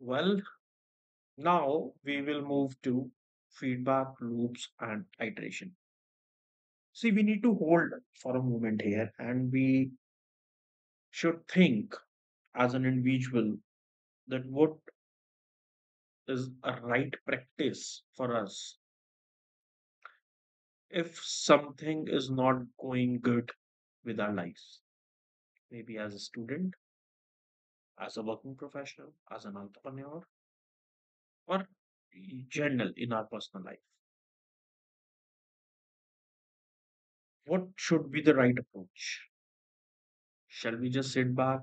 Well, now we will move to feedback loops and iteration. See, we need to hold for a moment here and we should think as an individual that what is a right practice for us if something is not going good with our lives, maybe as a student, as a working professional, as an entrepreneur, or in general in our personal life. What should be the right approach? Shall we just sit back,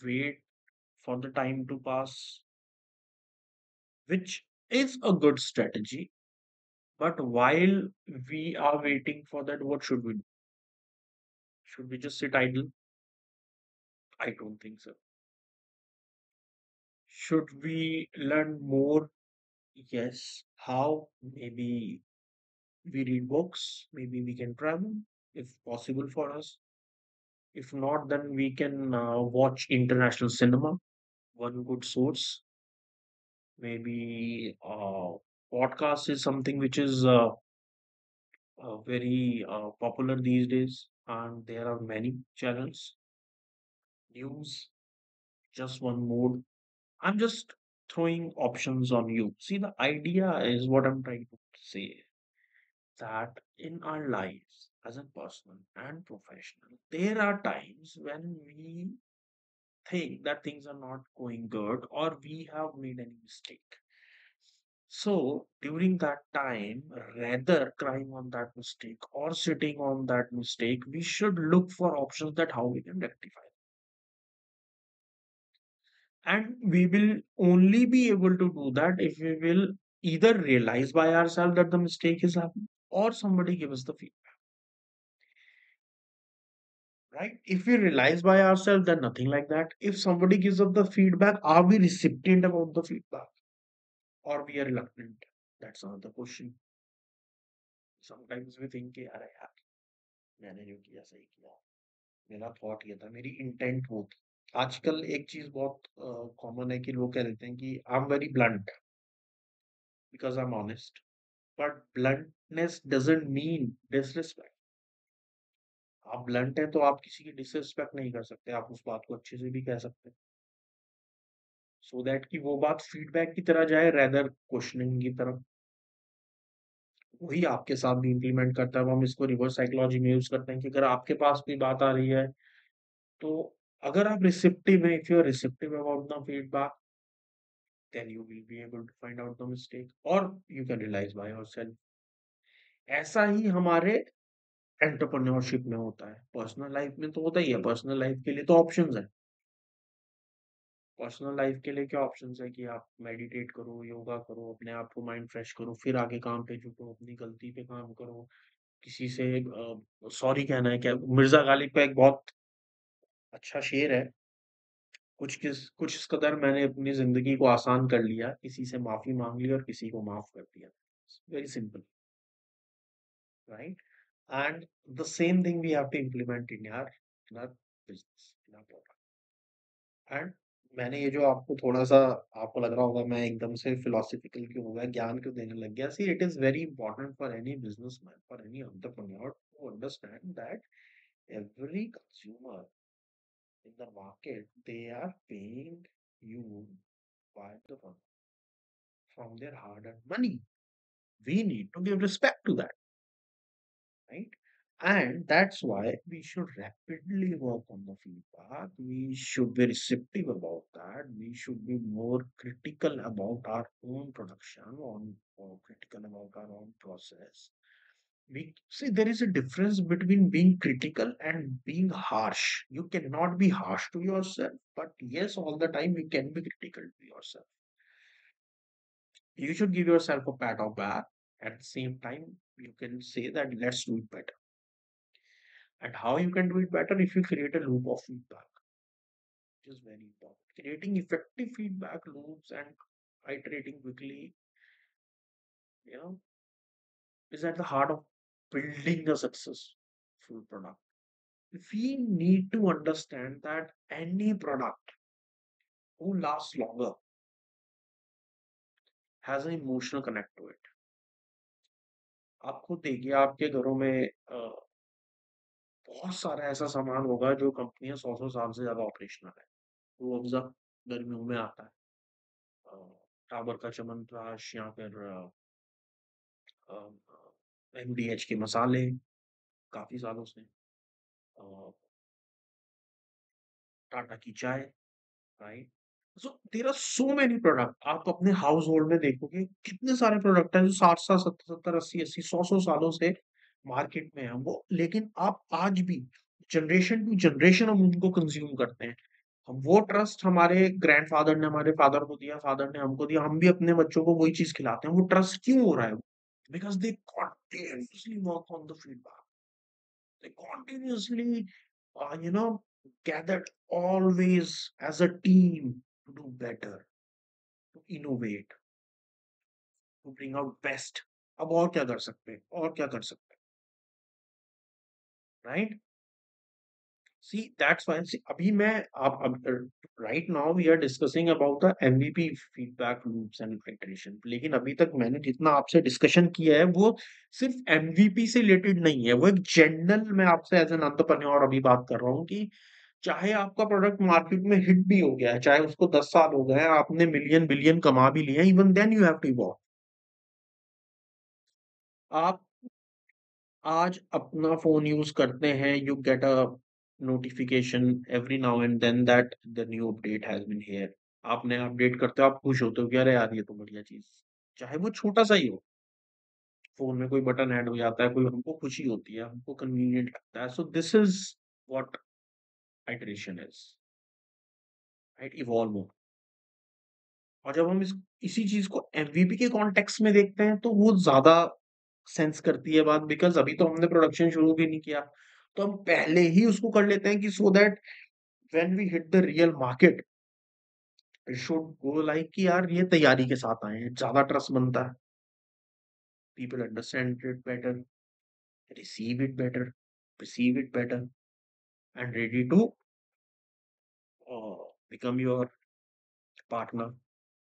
wait for the time to pass, which is a good strategy? But while we are waiting for that, what should we do? Should we just sit idle? I don't think so. Should we learn more? Yes. How? Maybe we read books, maybe we can travel if possible for us. If not, then we can watch international cinema, one good source. Maybe podcast is something which is very popular these days, and there are many channels. News, just one mode. I'm just throwing options on you. See, the idea is what I'm trying to say that in our lives as a personal and professional, there are times when we think that things are not going good or we have made any mistake. So during that time, rather crying on that mistake or sitting on that mistake, we should look for options that how we can rectify. And we will only be able to do that if we will either realize by ourselves that the mistake is happening or somebody give us the feedback, right? If we realize by ourselves, then nothing like that. If somebody gives us the feedback, are we recipient about the feedback or we are reluctant? That's another question. Sometimes we think कि यार यार मैंने जो किया सही किया, मेरा thought ये था, मेरी इंटेंट वो थी. आजकल एक चीज बहुत कॉमन है कि लोग कह देते हैं कि I am very blunt because I am honest. But bluntness doesn't mean disrespect. आप ब्लंट हैं तो आप किसी की डिसरिस्पेक्ट नहीं कर सकते, आप उस बात को अच्छे से भी कह सकते हैं सो दैट कि वो बात फीडबैक की तरह जाए रेदर क्वेश्चनिंग की तरफ. वही आपके साथ भी इंप्लीमेंट करता है. अब हम इसको रिवर्स साइकोलॉजी में यूज करते हैं कि अगर आपके पास कोई बात आ रही है तो अगर आप रिसेप्टिव हैं, if you are receptive about the feedback, then you will be able to find out the mistake or you can realize by yourself. ऐसा ही हमारे एंटरप्रेन्योरशिप में होता है. पर्सनल लाइफ में तो होता ही है. पर्सनल लाइफ के लिए तो ऑप्शंस है. पर्सनल लाइफ के लिए क्या ऑप्शंस है कि आप मेडिटेट करो, योगा करो, अपने आप को माइंड फ्रेश करो, फिर आगे काम पे जुटो, अपनी गलती पे काम करो, किसी से सॉरी कहना है. क्या मिर्जा गालिब का एक बहुत अच्छा शेर है, कुछ इस कदर मैंने अपनी जिंदगी को आसान कर लिया, किसी से माफी मांग ली और किसी को माफ कर दिया. Very simple, right? And the same thing we have to implement in our business, in our product. And मैंने ये जो आपको थोड़ा सा आपको लग रहा होगा मैं एकदम से फिलोसफिकल क्यों हो गया, ज्ञान क्यों देने लग गया. See it is very important for any businessman, for any entrepreneur to understand that every consumer in the market, they are paying you by the from their hard-earned money. We need to give respect to that, right? And that's why we should rapidly work on the feedback. We should be receptive about that. We should be more critical about our own production, on or critical about our own process. We see there is a difference between being critical and being harsh. You cannot be harsh to yourself, but yes, all the time you can be critical to yourself. You should give yourself a pat on back. At the same time, you can say that let's do it better. And how you can do it better if you create a loop of feedback, which is very important. Creating effective feedback loops and iterating quickly, you know, is at the heart of building a successful product. We need to understand that any product who lasts longer, has an emotional connect to it. आप खुद देखिए आपके घरों में बहुत सारा ऐसा सामान होगा जो कंपनियां 100 साल से ज्यादा ऑपरेशनल है। वो अफ़ज़ा गर्मियों में आता है। अ, डाबर का च्यवनप्राश या फिर एमडीएच के मसाले काफी सालों से, टाटा की चाय, right? So there are so many product. आप अपने हाउस होल्ड में देखोगे कितने सारे प्रोडक्ट हैं जो 60 साल 70 80 100 सालों से मार्केट में है वो, लेकिन आप आज भी जनरेशन टू जनरेशन हम उनको कंज्यूम करते हैं। हम वो ट्रस्ट हमारे ग्रैंडफादर ने हमारे फादर को दिया, फादर ने हमको दिया, हम भी अपने बच्चों को वही चीज खिलाते हैं। वो ट्रस्ट क्यों हो रहा है? Because they continuously work on the feedback. They continuously, you know, gathered always as a team to do better, to innovate, to bring out best. अब और क्या कर सकते हैं? और क्या कर सकते हैं? Right? See that's why see अभी मैं आप अब right now we are discussing about the MVP feedback loops and iteration, लेकिन अभी तक मैंने जितना आपसे डिस्कशन किया है वो सिर्फ एमवीपी से रिलेटेड नहीं है। वो एक जनरल मैं आपसे एज एन एंटरप्रेन्योर अभी बात कर रहा हूँ कि चाहे आपका प्रोडक्ट मार्केट में हिट भी हो गया है, चाहे उसको 10 साल हो गए हैं, आपने मिलियन बिलियन कमा भी लिया, even then you have to evolve. आप आज अपना फोन यूज करते हैं, you get a notification every now and then that the new update has been here. आपने अपडेट करते हो, आप खुश होते हो कि अरे यार ये तो बढ़िया चीज, चाहे वो छोटा सा ही हो। फोन में कोई बटन ऐड हो जाता है, कोई हमको खुशी होती है, हमको कन्वीनियंट लगता है। So this is what iteration is, right? Evolve. और जब हम इसी चीज को एमवीपी के कॉन्टेक्स्ट में देखते हैं तो वो ज्यादा सेंस करती है बात, बिकॉज अभी तो हमने प्रोडक्शन शुरू भी नहीं किया, तो हम पहले ही उसको कर लेते हैं कि so that when we hit the real market it should go like कि यार ये तैयारी के साथ आए हैं, ज्यादा ट्रस्ट बनता है, people understand it better, receive it better, perceive it better, and ready to become your partner.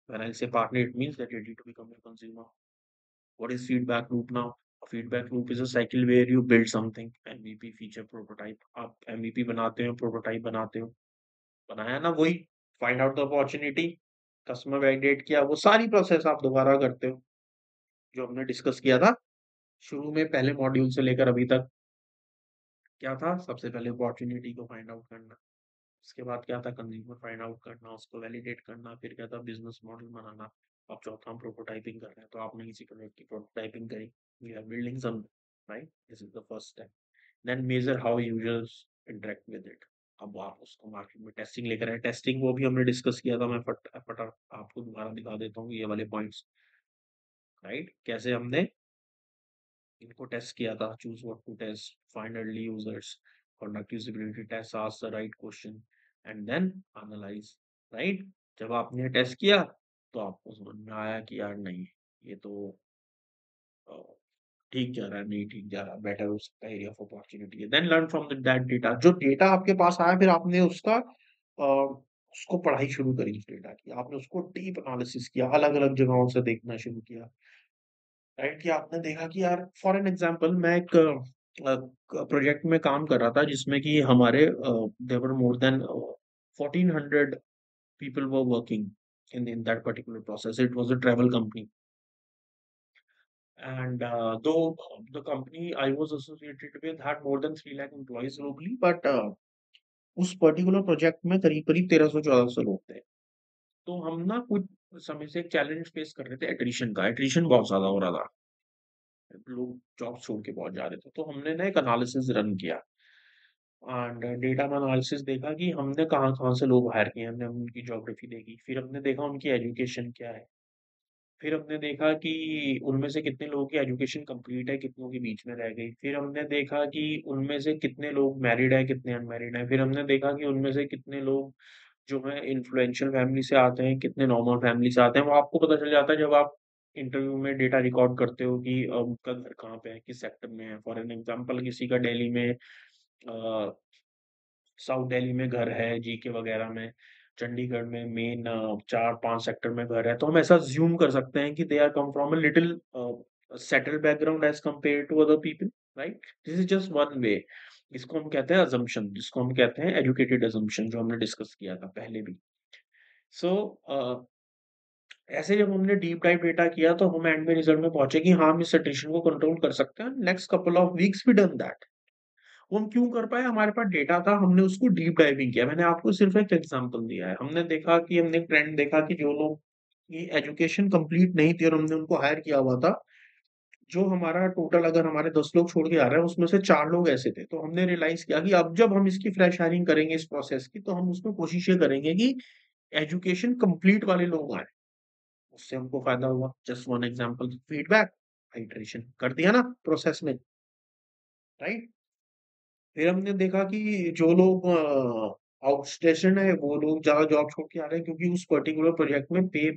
When I say partner, it means that ready to become your consumer. What is feedback loop now? A feedback loop is a cycle where you build something, MVP, feature, prototype. आप MVP बनाते हो, prototype बनाते हो, बनाया ना वही, find out the opportunity, customer validate किया, वो सारी प्रोसेस आप दोबारा करते हो जो हमने डिस्कस किया था शुरू में पहले मॉड्यूल से लेकर अभी तक। क्या था? सबसे पहले अपॉर्चुनिटी को फाइंड आउट करना, उसके बाद क्या था? कंज्यूमर फाइंड आउट करना, उसको वैलिडेट करना, फिर क्या था? बिजनेस मॉडल बनाना। अब चौथा हम प्रोटोटाइपिंग कर रहे हैं, तो आपने किसी प्रोडक्ट की प्रोटोटाइपिंग करी, we are building some, right? This is the first step. Then measure how users interact with it. अब आप उसको मार्केट में टेस्टिंग लेकर आए, टेस्टिंग वो भी हमने डिस्कस किया था, मैं फटाफट आपको दोबारा दिखा देता हूँ ये वाले पॉइंट्स, राइट? कैसे हमने इनको टेस्ट किया था, choose what to test, find early users, conduct usability tests, ask the right question and then analyze, right? जब आपने टेस्ट किया तो आपको समझ में आया कि यार नहीं, ये तो अ, ठीक जा रहा है, नहीं ठीक जा रहा, बेटर हो सकता है, एरिया ऑफ अपॉर्चुनिटी है। Then learn from that data, जो डेटा आपके पास आया फिर आपने उसका उसको पढ़ाई शुरू करी, उस डेटा की आपने उसको डीप एनालिसिस किया, अलग अलग जगहों से देखना शुरू किया, राइट? कि आपने देखा कि यार फॉर एन एग्जांपल मैं एक प्रोजेक्ट में काम कर रहा था जिसमें कि हमारे there were more than 1400 people were working in that particular process. It was a travel company, and though the company I was associated with had more than 3 lakh employees globally, but उस particular project में करीब करीब 1300 1400 लोग थे। तो हम ना कुछ समय से एक चैलेंज फेस कर रहे थे, एट्रिशन का। एट्रिशन बहुत ज्यादा हो रहा था, लोग जॉब छोड़ के बहुत जा रहे थे। तो हमने ना एक एनालिसिस रन किया एंड डेटा एनालिसिस देखा कि हमने कहाँ कहाँ से लोग हायर किए, हमने उनकी ज्योग्राफी देखी, फिर हमने देखा उनकी एजुकेशन क्या है, फिर हमने देखा कि उनमें से कितने लोगों की एजुकेशन कंप्लीट है, कितनों की बीच में रह गई, फिर हमने देखा कि उनमें से कितने लोग मैरिड है, कितने अनमैरिड हैं, फिर हमने देखा कि उनमें से कितने लोग जो है इन्फ्लुएंशियल फैमिली से आते हैं, कितने नॉर्मल फैमिली से आते हैं। वो आपको पता चल जाता है जब आप इंटरव्यू में डेटा रिकॉर्ड करते हो कि उनका घर कहाँ पे है, किस सेक्टर में है। फॉर एन एग्जांपल किसी का दिल्ली में, साउथ दिल्ली में घर है, जीके वगैरह में, चंडीगढ़ में मेन 4-5 सेक्टर में घर है, तो हम ऐसा अज़्यूम कर सकते हैं कि they are come from a little settled background as compare to other people, right? This is just one way. इसको हम कहते हैं असम्पशन, जिसको हम कहते हैं एजुकेटेड असम्पशन, जो हमने डिस्कस किया था पहले भी। सो ऐसे जब हमने डीप डाइव डेटा किया तो हम एंड में रिजल्ट में पहुंचे कि हाँ, हम इस अट्रिशन को कंट्रोल कर सकते हैं। Next couple of weeks we done that. वो हम क्यों कर पाए? हमारे पास डेटा था, हमने उसको डीप डाइविंग किया। मैंने आपको सिर्फ एक एग्जांपल दिया है। हमने एक ट्रेंड देखा कि जो लोग की एजुकेशन कंप्लीट नहीं थी और हमने उनको हायर किया हुआ था, जो हमारा टोटल अगर हमारे 10 लोग छोड़ के आ रहे हैं, उसमें से 4 लोग ऐसे थे। तो हमने रियलाइज किया कि अब जब हम इसकी फ्रेश हायरिंग करेंगे इस प्रोसेस की, तो हम उसमें कोशिश ये करेंगे कि एजुकेशन कंप्लीट वाले लोग आए। उससे हमको फायदा हुआ। Just one example, feedback, iteration कर दिया ना प्रोसेस में, राइट? फिर हमने देखा कि जो लोग आउटस्टेशन है, वो लोग ज्यादा जॉब छोड़ के आ रहे हैं, क्योंकि उस पर्टिकुलर प्रोजेक्ट में पे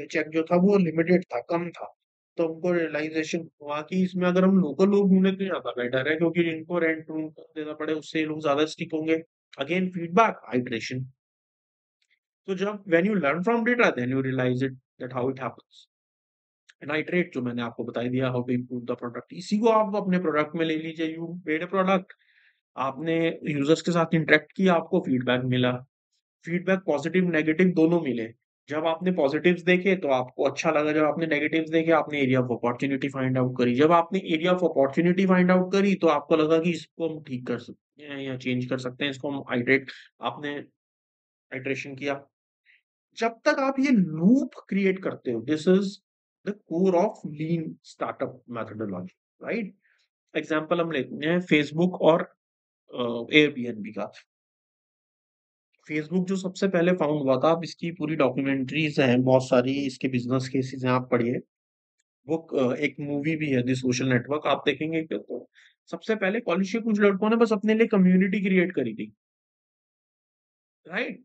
चेक जो था वो लिमिटेड था, कम था। तो हमको रियलाइजेशन हुआ कि इसमें अगर हम लोकल लोग ढूंढे तो ज्यादा बेटर है, क्योंकि जिनको रेंट रूम देना पड़े उससे ये लोग ज्यादा स्टिक होंगे। Again feedback, iteration. तो जब when you learn from data, then you realize it that how it happens. नाइट्रेट जो मैंने आपको बता ही दिया, how to improve the product, इसी को आप अपने प्रोडक्ट में ले लीजिए। यू मेड अ प्रोडक्ट, आपने यूजर्स के साथ इंटरेक्ट किया, आपको फीडबैक मिला। फीडबैक पॉजिटिव नेगेटिव दोनों मिले। जब आपने पॉजिटिव्स देखे तो आपको अच्छा लगा, जब आपने नेगेटिव्स देखे आपने area of opportunity find out करी। जब आपने area of opportunity find out करी तो आपको लगा कि इसको हम ठीक कर सकते हैं या चेंज कर सकते हैं, इसको हम आइटरेट, आपने आइटरेशन किया। जब तक आप ये लूप क्रिएट करते हो, this is the core of lean startup methodology, right? Example हम लेते हैं फेसबुक और एयरबीएनबी का। फेसबुक जो सबसे पहले फाउंड हुआ था, आप इसकी पूरी डॉक्यूमेंट्रीज हैं, बहुत सारी इसके बिजनेस केसेस हैं, आप पढ़िए। वो एक मूवी भी है द सोशल नेटवर्क, आप देखेंगे कि तो सबसे पहले कॉलेज के कुछ लड़कों ने बस अपने लिए कम्युनिटी क्रिएट करी थी, राइट?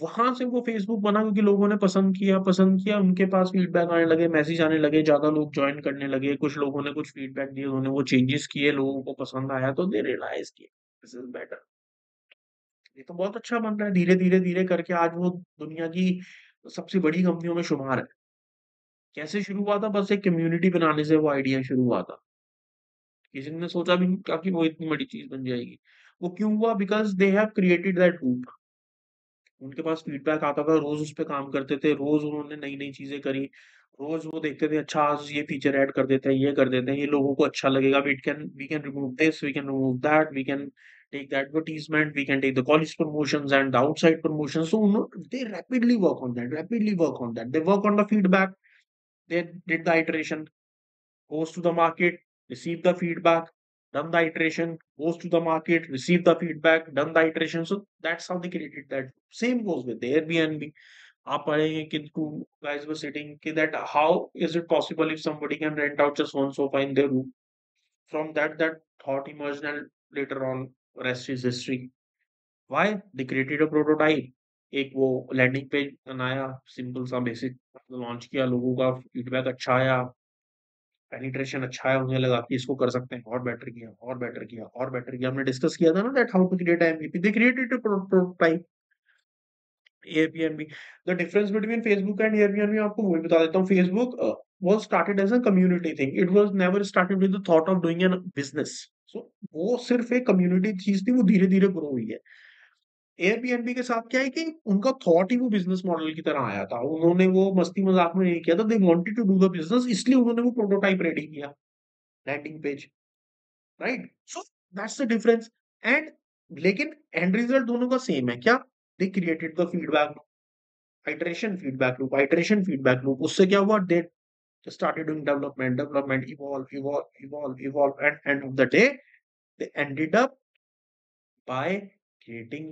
वहां से वो फेसबुक बना, क्योंकि लोगों ने पसंद किया, उनके पास फीडबैक आने लगे, मैसेज आने लगे, ज्यादा लोग ज्वाइन करने लगे, कुछ लोगों ने कुछ फीडबैक दिए, उन्होंने वो चेंजेस किए, लोगों को पसंद आया, तो दे रियलाइज किया दिस इज बेटर। ये तो बहुत अच्छा बन रहा है, धीरे धीरे धीरे करके आज वो दुनिया की सबसे बड़ी कंपनियों में शुमार है। कैसे शुरू हुआ था? बस एक कम्युनिटी बनाने से वो आइडिया शुरू हुआ था। किसी ने सोचा भी नहीं था कि वो इतनी बड़ी चीज बन जाएगी। वो क्यों हुआ? Because they have created that loop. उनके पास फीडबैक आता था, रोज उस पे काम करते थे, रोज उन्होंने नई नई चीजें करी। रोज वो देखते थे, अच्छा आज ये फीचर ऐड कर देते हैं, ये कर देते हैं, ये लोगों को अच्छा लगेगा, we can remove this, we can remove that, we can take the advertisement, we can take the college promotions and the outside promotions. So they rapidly work on that, they work on the feedback, they did the iteration, goes to the market, receive the feedback, done the iteration, goes to the market, receive the feedback, done the iteration. So that's how they created that. Same goes with the Airbnb. आप पढ़ेंगे कि two guys were sitting कि that how is it possible if somebody can rent out just one sofa in their room? From that thought emerged, and later on rest is history. Why? They created a prototype. एक वो landing page बनाया, simple सा basic launch किया, लोगों का feedback अच्छा आया, penetration अच्छा है, उन्हें लगा कि इसको कर सकते हैं, और बेटर किया, और बेटर किया, और बेटर किया। हमने डिस्कस किया था ना that how to create MVP, they created a prototype. Airbnb, the difference between Facebook and Airbnb आपको वही बता देता हूँ। Facebook was started as a community thing. It was never started with the thought of doing a business. So वो सिर्फ एक community चीज थी, वो धीरे धीरे ग्रो हुई है। एयरबीएनबी के साथ क्या है कि उनका थॉट ही वो बिजनेस मॉडल की तरह आया था, उन्होंने वो मस्ती मजाक में नहीं किया था, they wanted to do the business, इसलिए उन्होंने वो प्रोटोटाइप रेडी किया, landing page, right? So that's the difference. And लेकिन एंड रिजल्ट दोनों का सेम है क्या? They created the feedback loop, iteration feedback loop, iteration feedback loop. उससे क्या हुआ? दे started doing development, evolve, and end of the day they ended up by creating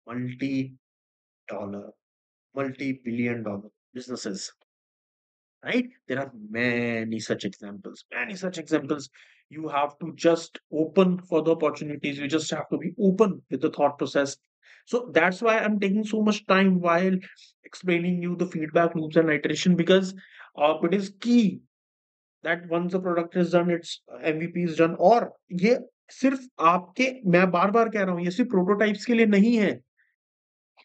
multi-dollar, multi-billion dollar businesses, right? There are many such examples. You have to just open for the opportunities, you just have to be open with the thought process. So that's why I'm taking so much time while explaining you the feedback loops and iteration, because it is key that once the product is done, its MVP is done। और ये सिर्फ आपके, मैं बार बार कह रहा हूँ, ये सिर्फ प्रोटोटाइप्स के लिए नहीं है,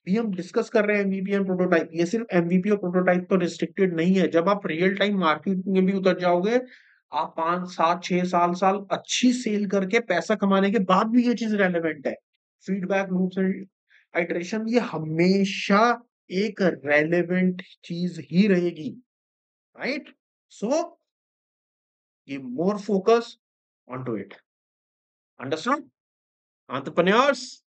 अभी हम डिस्कस कर रहे हैं एमवीपी एंड प्रोटोटाइप, ये सिर्फ एमवीपी और प्रोटोटाइप तो रिस्ट्रिक्टेड नहीं है। जब आप रियल टाइम मार्केट में भी उतर जाओगे, आप 5 7 6 साल अच्छी सेल करके पैसा कमाने के बाद भी ये चीज रेलेवेंट है। फीडबैक लूप्स एंड आइटरेशन ये हमेशा एक रेलेवेंट चीज ही रहेगी, right? So give more focus on to it. Understood? Entrepreneurs,